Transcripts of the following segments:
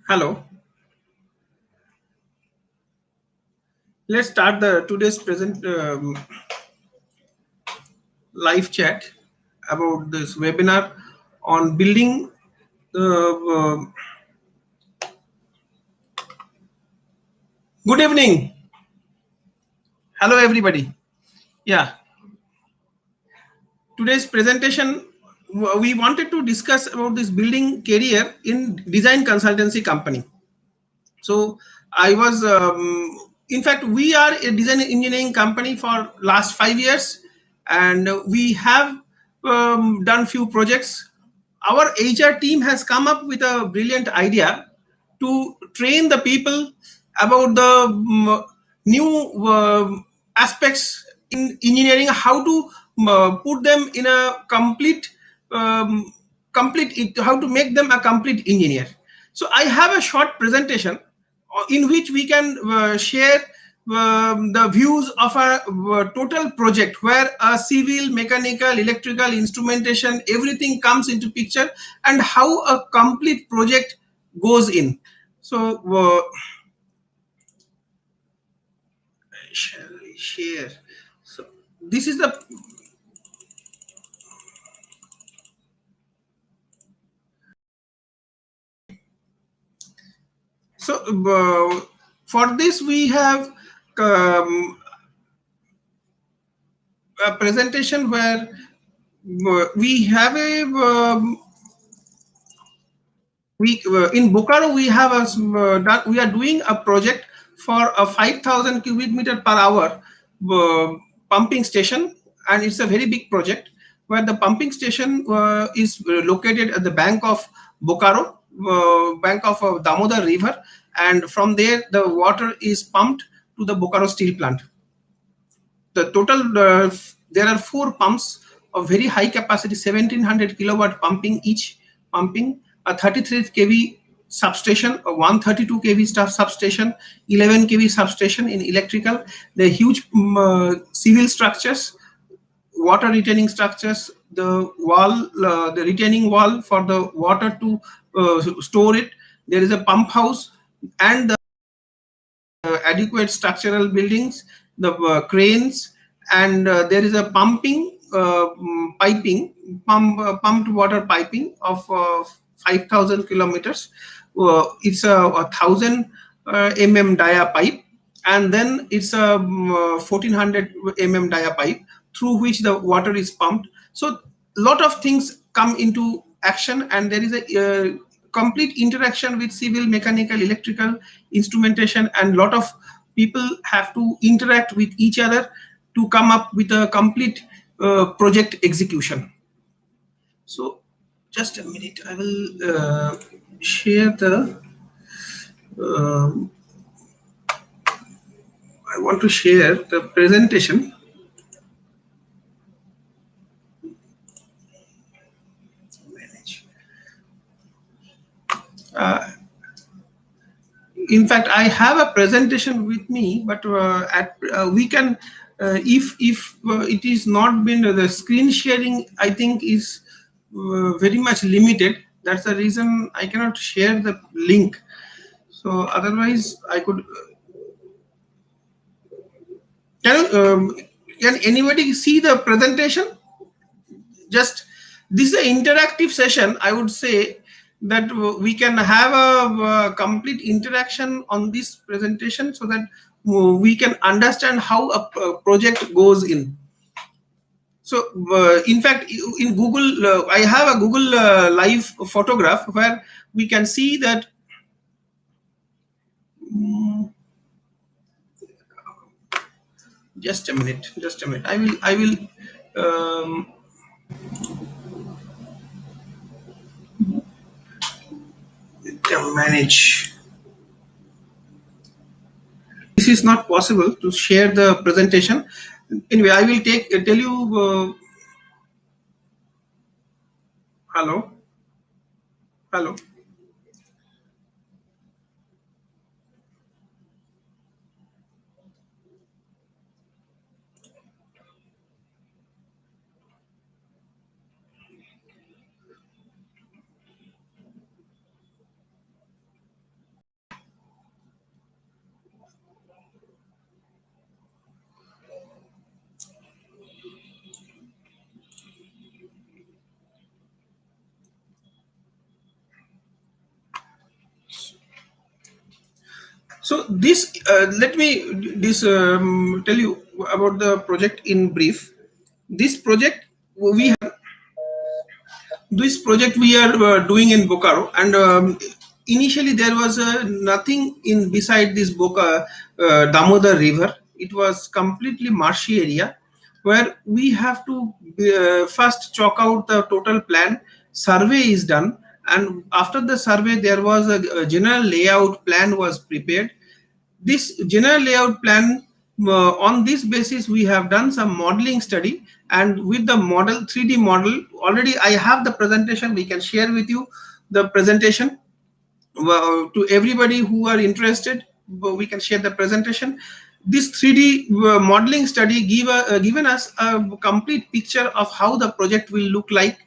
Hello. Let's start the today's present live chat about this webinar on building. Uh, Good evening. Hello, everybody. Yeah, today's presentation we wanted to discuss about this building career in design consultancy company. So I was, in fact, we are a design engineering company for last 5 years, and we have done few projects. Our HR team has come up with a brilliant idea to train the people about the new aspects in engineering, how to put them in a um, how to make them a complete engineer. So I have a short presentation in which we can share the views of a total project where a civil, mechanical, electrical, instrumentation, everything comes into picture, and how a complete project goes in. So shall we share? So this is the so for this we have um, a presentation where we have a we in Bokaro we have we are doing a project for a 5,000 cubic meter per hour pumping station, and it's a very big project where the pumping station is located at the bank of Bokaro, bank of Damodar River, and from there the water is pumped to the Bokaro steel plant. The total there are four pumps of very high capacity 1700 kilowatt pumping, each pumping a 33 kV substation, a 132 kV staff substation, 11 kV substation in electrical. The huge civil structures, water retaining structures, the wall, the retaining wall for the water to store it. There is a pump house and the adequate structural buildings, the cranes, and there is a pumped water piping of 5,000 kilometers. It's a 1,000 dia pipe, and then it's a 1,400 dia pipe through which the water is pumped. So lot of things come into action, and there is a complete interaction with civil, mechanical, electrical, instrumentation, and lot of people have to interact with each other to come up with a complete project execution. So just a minute, I will share the um I want to share the presentation. Manage. uh, in fact, I have a presentation with me, but we can if it is not been the screen sharing, I think is very much limited. That's the reason I cannot share the link. So otherwise I could can anybody see the presentation? Just this is an interactive session, I would say, that we can have a complete interaction on this presentation, so that we can understand how a project goes in. So in fact, in Google, I have a Google live photograph where we can see that. mm, just a minute, just a minute, I will manage. This is not possible to share the presentation. Anyway, I will tell you. Hello, hello. So this, let me tell you about the project in brief. This project we this project we are doing in Bokaro, and initially there was nothing in beside this Damodar River. It was completely marshy area where we have to first chalk out the total plan. Survey is done, and after the survey, there was a general layout plan was prepared. This general layout plan, on this basis we have done some modeling study, and with the model 3D model already I have the presentation. We can share with you the presentation to everybody who are interested. We can share the presentation. This 3D modeling study given us a complete picture of how the project will look like.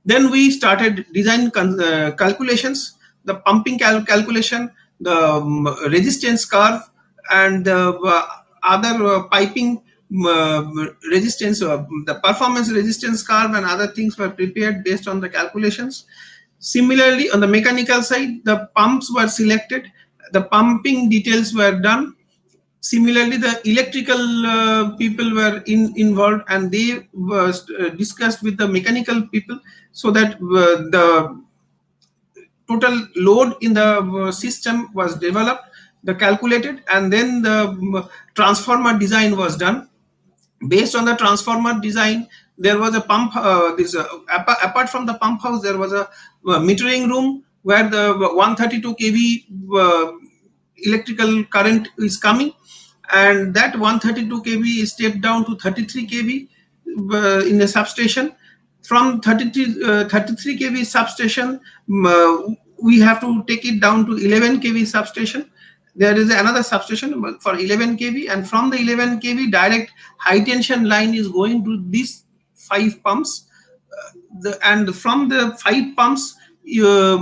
Then we started design calculations, the pumping calculation, the resistance curve, and the other piping resistance, the performance resistance curve, and other things were prepared based on the calculations. Similarly, on the mechanical side, the pumps were selected, the pumping details were done. Similarly, the electrical people were involved, and they were discussed with the mechanical people, so that the total load in the system was developed, the calculated, and then the transformer design was done. Based on the transformer design, there was a pump, apart from the pump house, there was a metering room where the 132 kV electrical current is coming, and that 132 kV is stepped down to 33 kV in the substation. From 33 kV substation, we have to take it down to 11 kV substation. There is another substation for 11 kV, and from the 11 kV, direct high tension line is going to these 5 pumps. And from the 5 pumps, the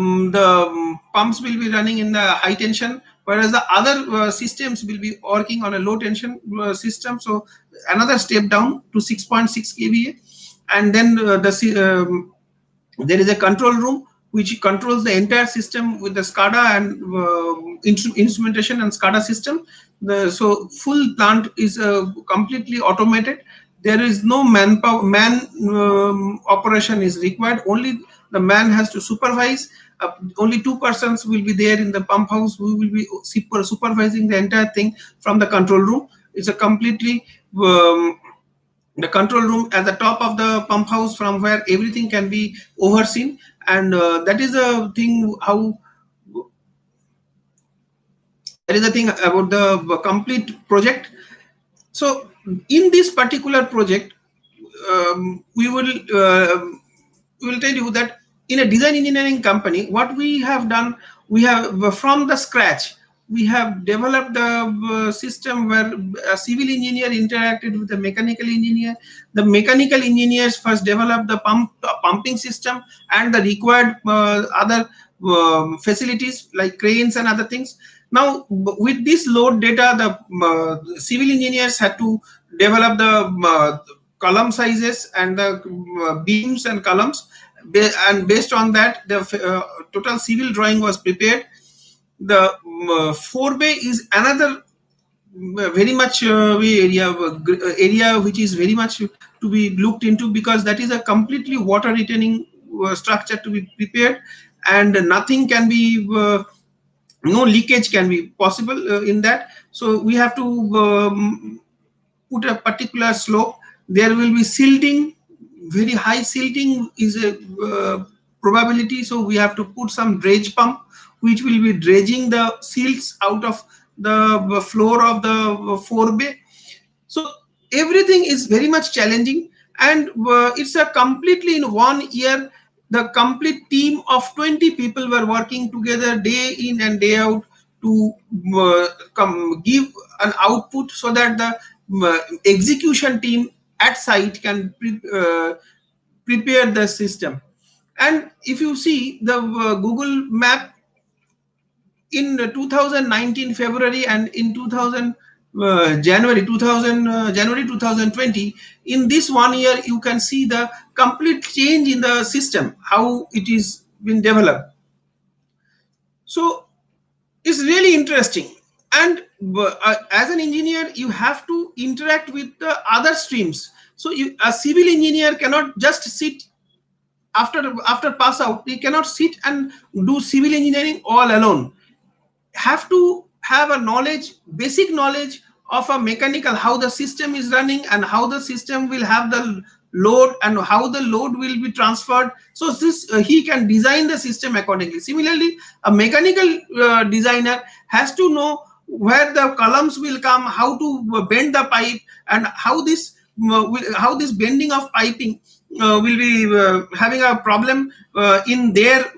pumps will be running in the high tension, whereas the other systems will be working on a low tension system. So another step down to 6.6 kVA. And then there is a control room which controls the entire system with the SCADA and instrumentation and SCADA system. So full plant is completely automated. There is no manpower, operation is required. Only the man has to supervise. Only 2 persons will be there in the pump house who will be supervising the entire thing from the control room. It's a completely the control room at the top of the pump house, from where everything can be overseen. And that is the thing how that is the thing about the complete project. So in this particular project, we will tell you that in a design engineering company, what we have done, we have from the scratch, we have developed the system where a civil engineer interacted with the mechanical engineer. The mechanical engineers first developed the pumping system and the required other facilities like cranes and other things. Now, with this load data, the civil engineers had to develop the column sizes and the beams and columns, and based on that, the total civil drawing was prepared. The forebay is another very much area which is very much to be looked into, because that is a completely water retaining structure to be prepared, and nothing can be no leakage can be possible in that. So we have to put a particular slope. There will be silting. Very high silting is a probability, so we have to put some dredge pump which will be dredging the silts out of the floor of the forebay. So everything is very much challenging, and it's a completely in 1 year. The complete team of 20 people were working together day in and day out to give an output, so that the execution team at site can prepare the system. And if you see the Google map in 2019 February, and in 2000 January 2020, in this 1 year you can see the complete change in the system, how it is been developed. So it's really interesting. And as an engineer, you have to interact with the other streams. So a civil engineer cannot just sit after pass out. He cannot sit and do civil engineering all alone. Have to have a knowledge, basic knowledge of a mechanical, how the system is running and how the system will have the load and how the load will be transferred. So this he can design the system accordingly. Similarly, a mechanical designer has to know where the columns will come, how to bend the pipe, and how this bending of piping will be having a problem in their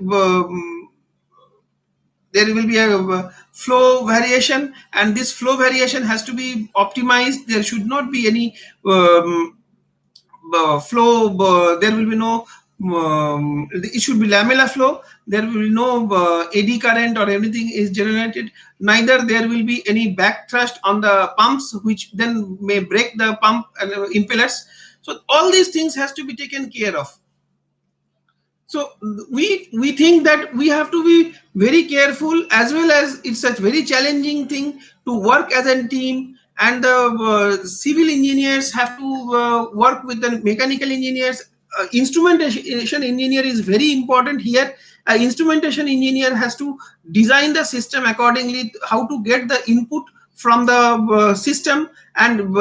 there will be a flow variation, and this flow variation has to be optimized. There should not be any flow, there will be no it should be lamellar flow. There will be no eddy current or anything is generated. Neither there will be any back thrust on the pumps, which then may break the pump and impellers. So all these things has to be taken care of. So we think that we have to be very careful, as well as it's a very challenging thing to work as a team, and the civil engineers have to work with the mechanical engineers. Instrumentation engineer is very important here. Instrumentation engineer has to design the system accordingly, how to get the input from the system and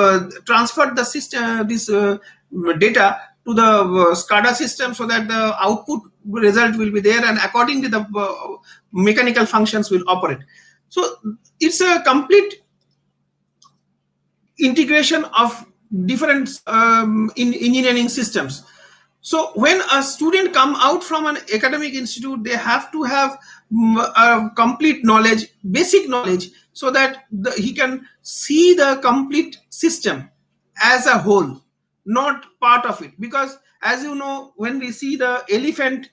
transfer the system this data to the SCADA system, so that the output result will be there, and accordingly the mechanical functions will operate. So it's a complete integration of different in engineering systems. So when a student come out from an academic institute, they have to have a complete knowledge, basic knowledge, so that he can see the complete system as a whole, not part of it. Because as you know, when we see the elephant,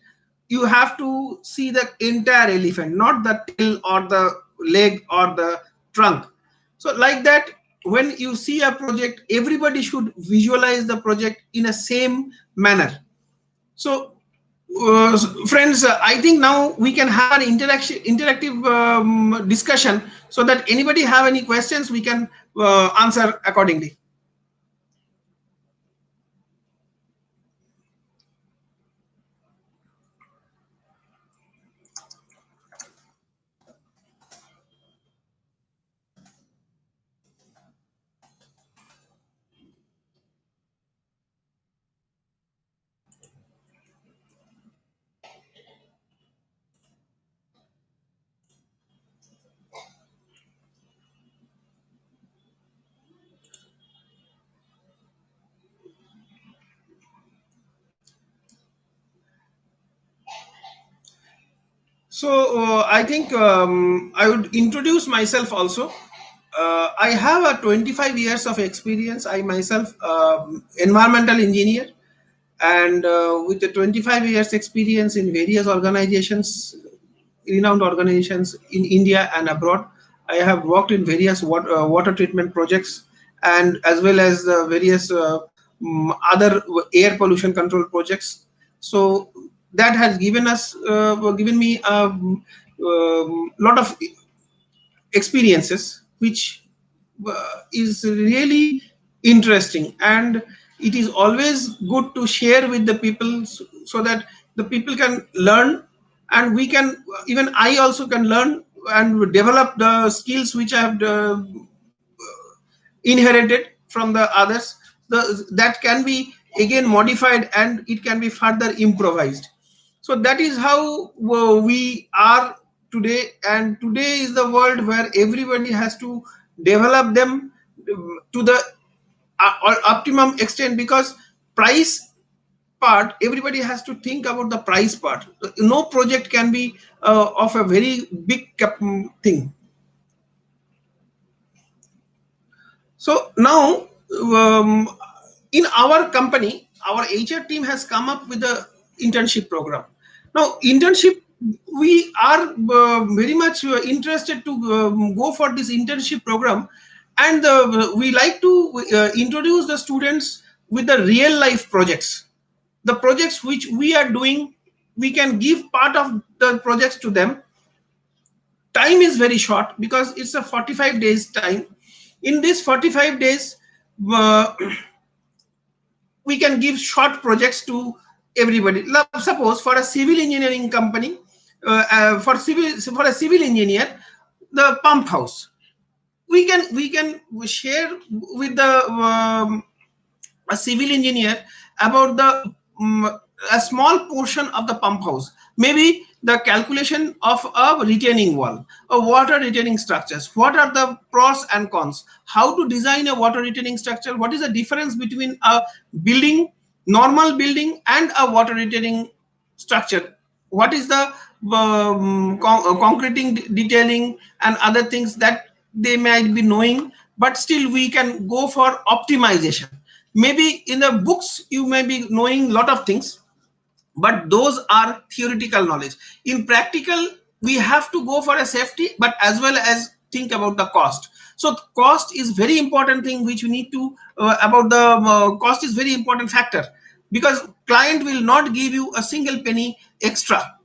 you have to see the entire elephant, not the tail or the leg or the trunk. So like that, when you see a project, everybody should visualize the project in a same manner. So friends, I think now we can have an interactive discussion, so that anybody have any questions, we can answer accordingly. So I think I would introduce myself also. I have a 25 years of experience. I myself environmental engineer, and with the 25 years experience in various organizations, renowned organizations in India and abroad. I have worked in various water treatment projects, and as well as various other air pollution control projects. So that has given me a lot of experiences, which is really interesting, and it is always good to share with the people, so that the people can learn, and we can, even I also can learn and develop the skills which I have inherited from the others. That can be again modified, and it can be further improvised. So that is how we are today, and today is the world where everybody has to develop them to the optimum extent, because price part, everybody has to think about the price part. No project can be of a very big thing. So now, um, in our company, our HR team has come up with a internship program. Now, internship, we are very much interested to go for this internship program, and we like to introduce the students with the real life projects. The projects which we are doing, we can give part of the projects to them, time is very short because it's a 45 days time. In this 45 days, uh, we can give short projects to everybody. Suppose for a civil engineering company, for a civil engineer, the pump house, we can share with the a civil engineer about the a small portion of the pump house, maybe the calculation of a retaining wall, a water retaining structures, what are the pros and cons, how to design a water retaining structure, what is the difference between a building, normal building, and a water retaining structure, what is the concreting, detailing, and other things that they might be knowing, but still we can go for optimization. Maybe in the books you may be knowing lot of things, but those are theoretical knowledge. In practical, we have to go for a safety, but as well as think about the cost. So cost is very important thing which we need to about the cost is very important factor, because client will not give you a single penny extra,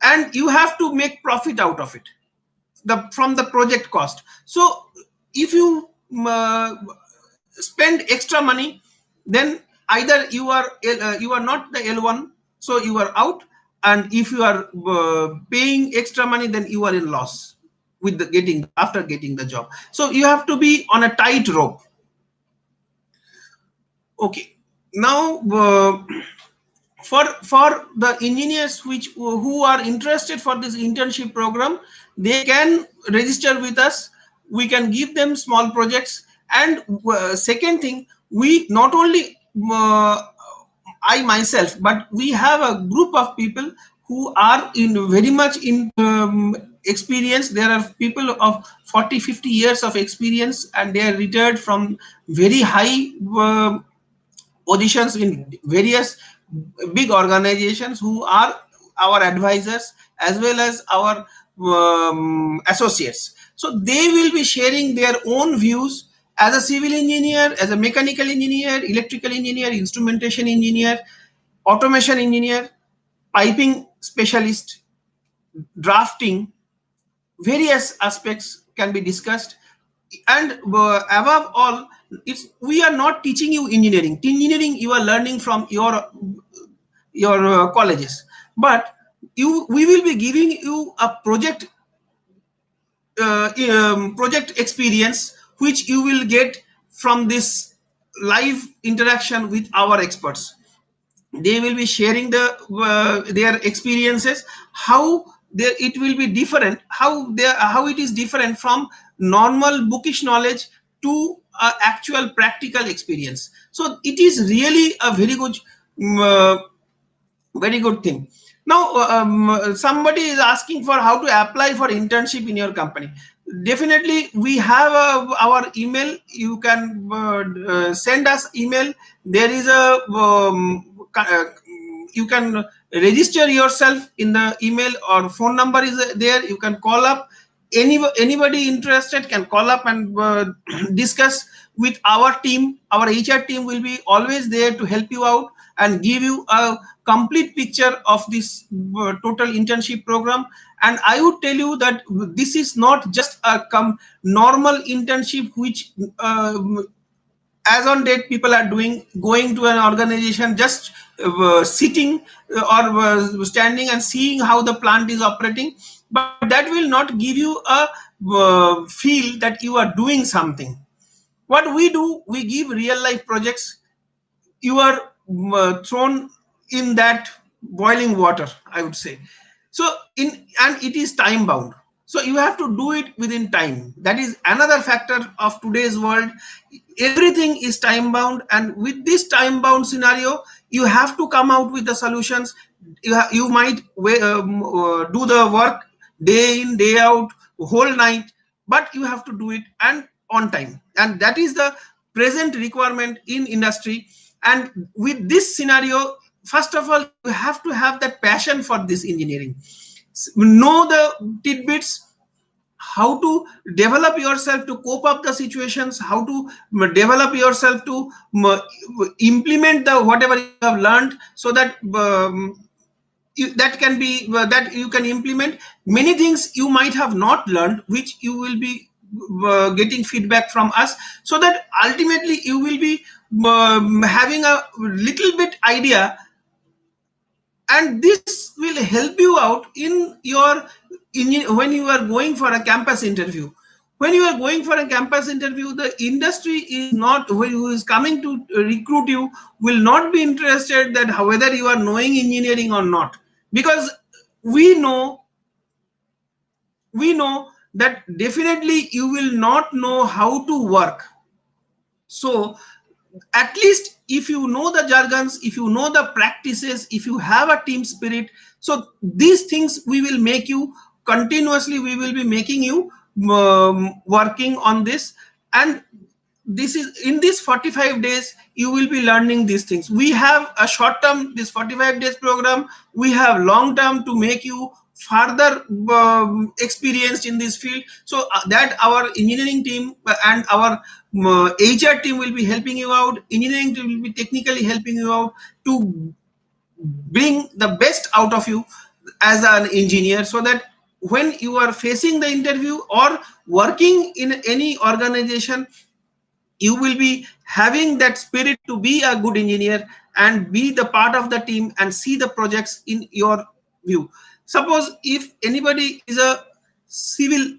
and you have to make profit out of it, the from the project cost. So if you spend extra money, then either you are not the L1, so you are out, and if you are paying extra money, then you are in loss with the getting after getting the job. So you have to be on a tight rope. Okay, now for the engineers which who are interested for this internship program, they can register with us. We can give them small projects. And second thing, we not only I myself, but we have a group of people who are in very much in experience. There are people of 40-50 years of experience, and they are retired from very high positions in various big organizations, who are our advisors as well as our associates. So they will be sharing their own views as a civil engineer, as a mechanical engineer, electrical engineer, instrumentation engineer, automation engineer, piping specialist, drafting. Various aspects can be discussed. And above all, it's we are not teaching you engineering you are learning from your colleges, but you we will be giving you a project experience which you will get from this live interaction with our experts. They will be sharing their experiences, how it will be different, how it is different from normal bookish knowledge to actual practical experience. So it is really a very good thing. Now somebody is asking for how to apply for internship in your company. Definitely we have our email. You can send us email. There is a you can register yourself in the email, or phone number is there. You can call up. Anybody interested can call up and discuss with our team. Our HR team will be always there to help you out and give you a complete picture of this total internship program. And I would tell you that this is not just a normal internship which as on date people are doing, going to an organization, just sitting or standing and seeing how the plant is operating, but that will not give you a feel that you are doing something. What we do, we give real life projects. You are thrown in that boiling water, I would say. So in and it is time bound, so you have to do it within time. That is another factor of today's world. Everything is time bound, and with this time bound scenario, you have to come out with the solutions. You might do the work day in day out, whole night, but you have to do it and on time. And that is the present requirement in industry. And with this scenario, first of all, you have to have that passion for this engineering, know the tidbits, how to develop yourself to cope up the situations, how to develop yourself to implement the whatever you have learned, so that that can be that you can implement. Many things you might have not learned, which you will be getting feedback from us, so that ultimately you will be having a little bit idea, and this will help you out in your when you are going for a campus interview. When you are going for a campus interview, the industry is not, who is coming to recruit you, will not be interested that whether you are knowing engineering or not, because we know that definitely you will not know how to work. So at least if you know the jargons, if you know the practices, if you have a team spirit, so these things we will make you continuously, we will be making you working on this. And this is in this 45 days you will be learning these things. We have a short term, this 45 days program, we have long term to make you further experienced in this field, so that our engineering team and our HR team will be helping you out, engineering team will be technically helping you out to bring the best out of you as an engineer, so that when you are facing the interview or working in any organization, you will be having that spirit to be a good engineer and be the part of the team and see the projects in your view. Suppose if anybody is a civil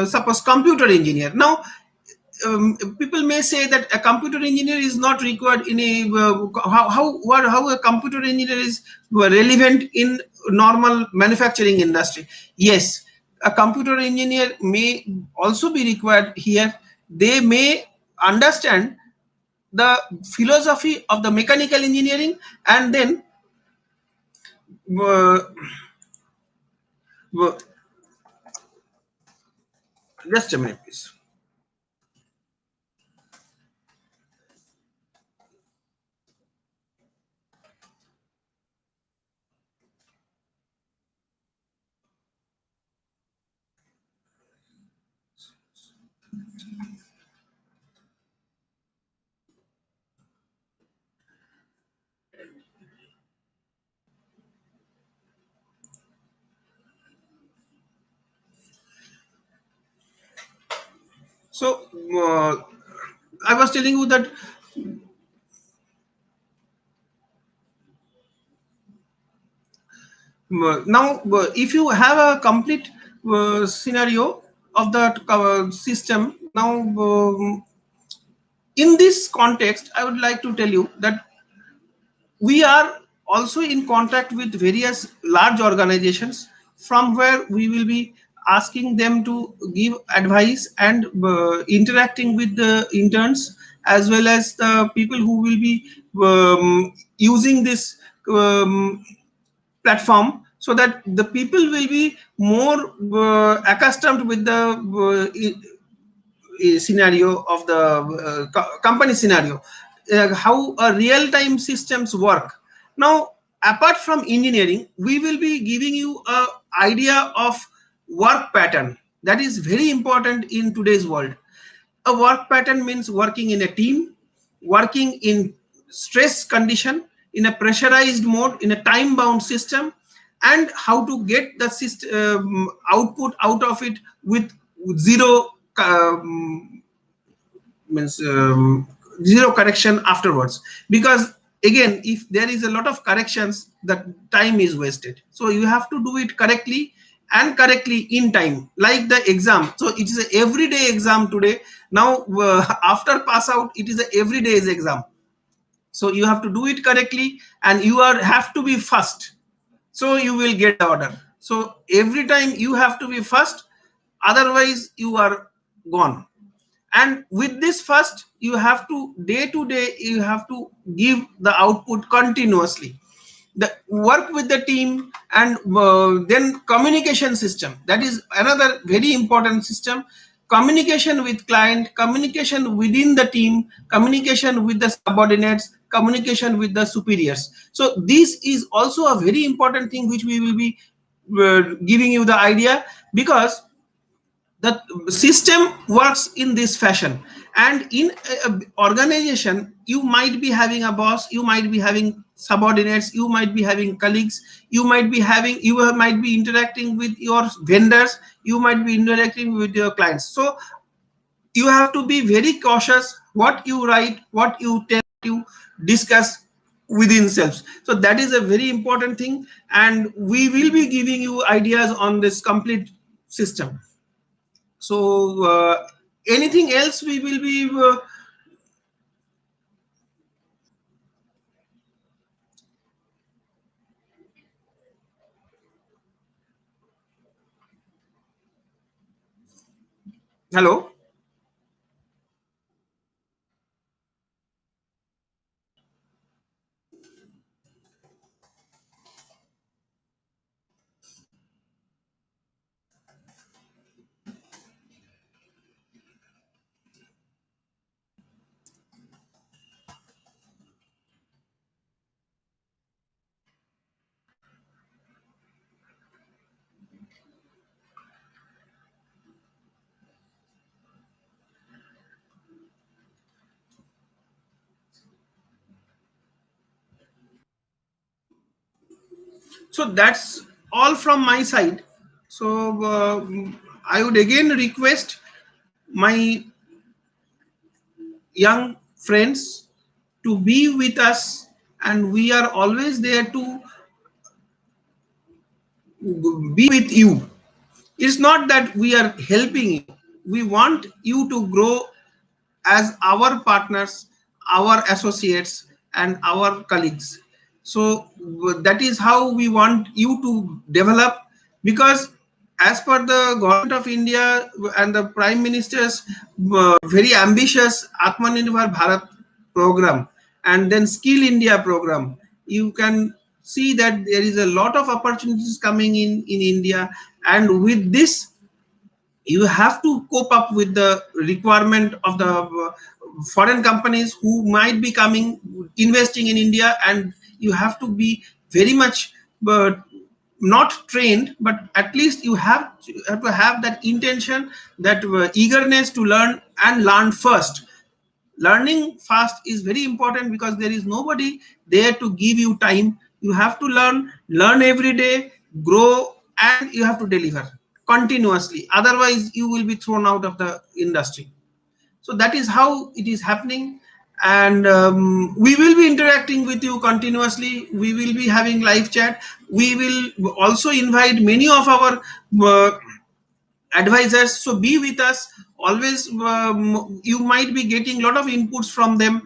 suppose computer engineer. Now people may say that a computer engineer is not required in a how a computer engineer is relevant in normal manufacturing industry. Yes, a computer engineer may also be required here. They may understand the philosophy of the mechanical engineering, and then uh, uh, just a minute please. So I was telling you that now if you have a complete scenario of that system. Now in this context I would like to tell you that we are also in contact with various large organizations, from where we will be asking them to give advice and interacting with the interns, as well as the people who will be using this platform, so that the people will be more accustomed with the scenario of the company scenario, how real-time systems work. Now, apart from engineering, we will be giving you a idea of work pattern. That is very important in today's world. A work pattern means working in a team, working in stress condition, in a pressurized mode, in a time bound system, and how to get the output out of it with zero means zero correction afterwards. Because again, if there is a lot of corrections, the time is wasted, so you have to do it correctly and correctly in time, like the exam. So it is a everyday exam today. Now after pass out, it is a everyday's exam, so you have to do it correctly, and you are have to be first, so you will get the order. So every time you have to be first, otherwise you are gone. And with this first, you have to day you have to give the output continuously, the work with the team. And then communication system, that is another very important system. Communication with client, communication within the team, communication with the subordinates, communication with the superiors. So this is also a very important thing which we will be giving you the idea, because the system works in this fashion. And in a organization, you might be having a boss, you might be having subordinates, you might be having colleagues, you might be interacting with your vendors, you might be interacting with your clients. So you have to be very cautious what you write, what you tell, you discuss within selves. So that is a very important thing, and we will be giving you ideas on this complete system. So anything else we will be hello. So that's all from my side. So I would again request my young friends to be with us, and we are always there to be with you. It's not that we are helping you, we want you to grow as our partners, our associates, and our colleagues. So that is how we want you to develop, because as per the government of India and the Prime Minister's very ambitious Atmanirbhar Bharat program, and then Skill India program, you can see that there is a lot of opportunities coming in India. And with this, you have to cope up with the requirement of the foreign companies who might be coming investing in India, and you have to be very much uh, not trained, but at least have to have that intention, that eagerness to learn and learn first. Learning fast is very important, because there is nobody there to give you time. You have to learn every day, grow, and you have to deliver continuously, otherwise you will be thrown out of the industry. So that is how it is happening. And we will be interacting with you continuously, we will be having live chat, we will also invite many of our uh, advisors. So be with us always. You might be getting a lot of inputs from them.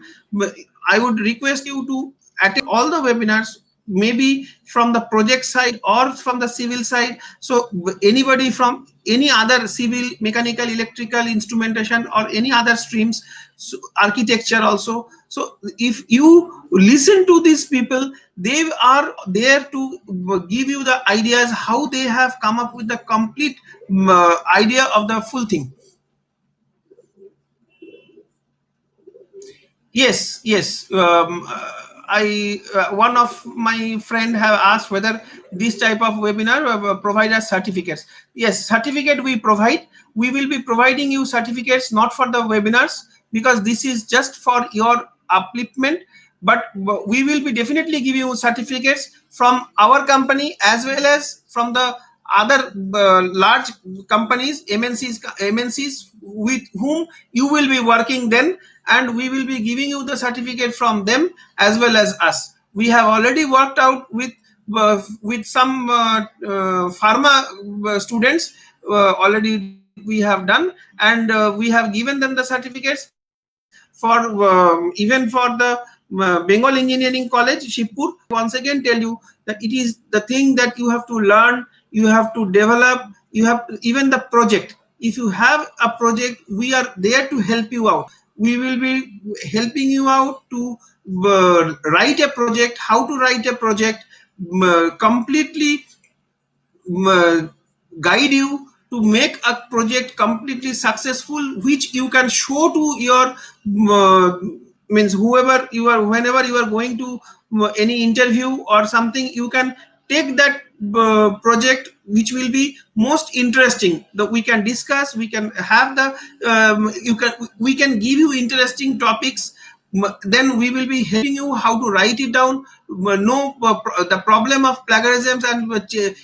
I would request you to attend all the webinars, maybe from the project side or from the civil side. So anybody from any other civil, mechanical, electrical, instrumentation, or any other streams, so architecture also. So if you listen to these people, they are there to give you the ideas how they have come up with the complete idea of the full thing. Yes, yes. I One of my friend have asked whether this type of webinar provide us certificates. Yes, certificate we provide. We will be providing you certificates, not for the webinars, because this is just for your upliftment. But we will be definitely giving you certificates from our company, as well as from the other large companies, MNCs with whom you will be working then, and we will be giving you the certificate from them as well as us. We have already worked out with some pharma students, already we have done, and we have given them the certificates for even for the Bengal Engineering College, Shibpur. Once again, tell you that it is the thing that you have to learn, you have to develop, you have even the project. If you have a project, we are there to help you out. We will be helping you out to write a project, how to write a project, completely uh, guide you to make a project completely successful, which you can show to your uh, means whoever you are, whenever you are going to any interview or something, you can take that project which will be most interesting, that we can discuss, we can have the we can give you interesting topics. Then we will be helping you how to write it down, know the problem of plagiarisms, and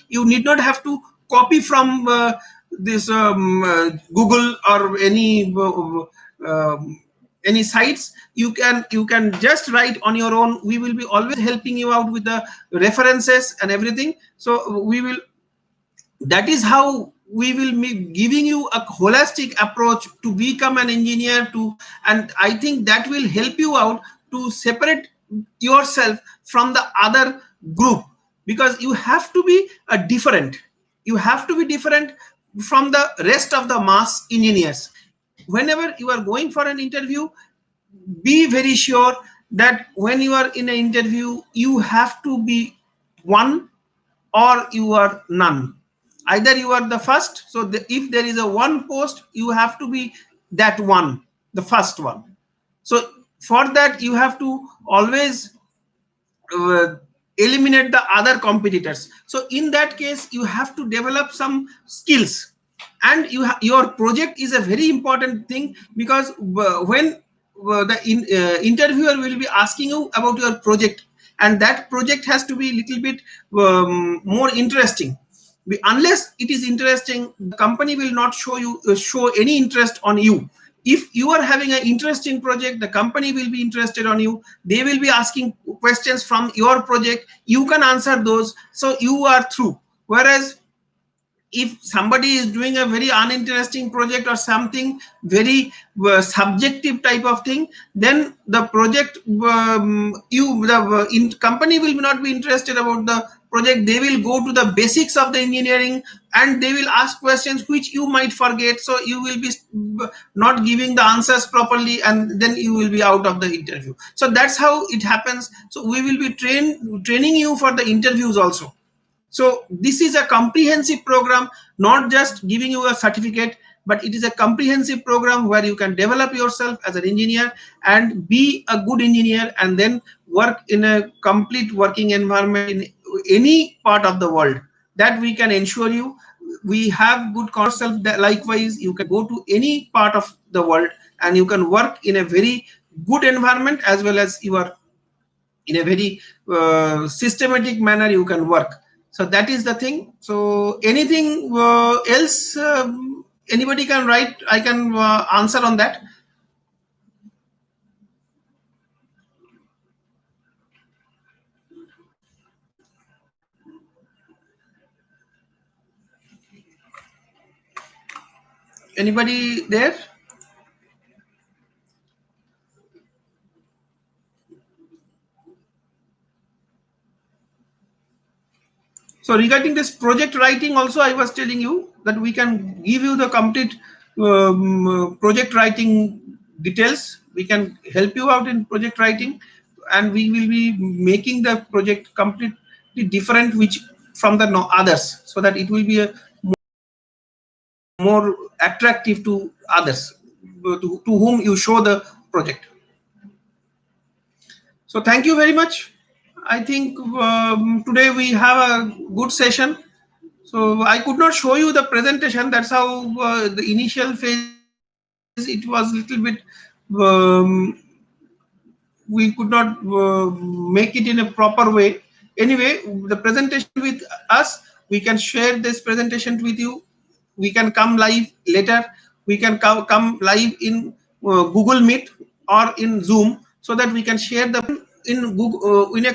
you need not have to copy from this Google or any sites. You can just write on your own. We will be always helping you out with the references and everything. So we will, that is how we will be giving you a holistic approach to become an engineer to. And I think that will help you out to separate yourself from the other group, because you have to be a different, you have to be different from the rest of the mass engineers. Whenever you are going for an interview, be very sure that when you are in an interview, you have to be one or you are none. Either you are the first, so if there is a one post, you have to be that one, the first one. So for that, you have to always uh, eliminate the other competitors. So in that case, you have to develop some skills, and your project is a very important thing, because when the interviewer will be asking you about your project, and that project has to be little bit more interesting. Unless it is interesting, the company will not show any interest on you. If you are having an interesting project, the company will be interested on you. They will be asking questions from your project, you can answer those, so you are through. Whereas if somebody is doing a very uninteresting project or something very subjective type of thing, then the project company will not be interested about the project. They will go to the basics of the engineering, and they will ask questions which you might forget, so you will be not giving the answers properly, and then you will be out of the interview. So that's how it happens. So we will be training you for the interviews also. So this is a comprehensive program, not just giving you a certificate, but it is a comprehensive program where you can develop yourself as an engineer and be a good engineer, and then work in a complete working environment in any part of the world. That we can ensure you. We have good concept that likewise you can go to any part of the world, and you can work in a very good environment, as well as you are in a very systematic manner you can work. So that is the thing. So anything else anybody can write, I can answer on that. Anybody there? So regarding this project writing also, I was telling you that we can give you the complete project writing details. We can help you out in project writing, and we will be making the project completely different which from the others, so that it will be a more attractive to others, to whom you show the project. So thank you very much. I think today we have a good session. So I could not show you the presentation. That's how the initial phase it was a little bit. Um, we could not make it in a proper way. Anyway, the presentation with us, we can share this presentation with you. We can come live later. We can come live in Google Meet or in Zoom, so that we can share the in Google in a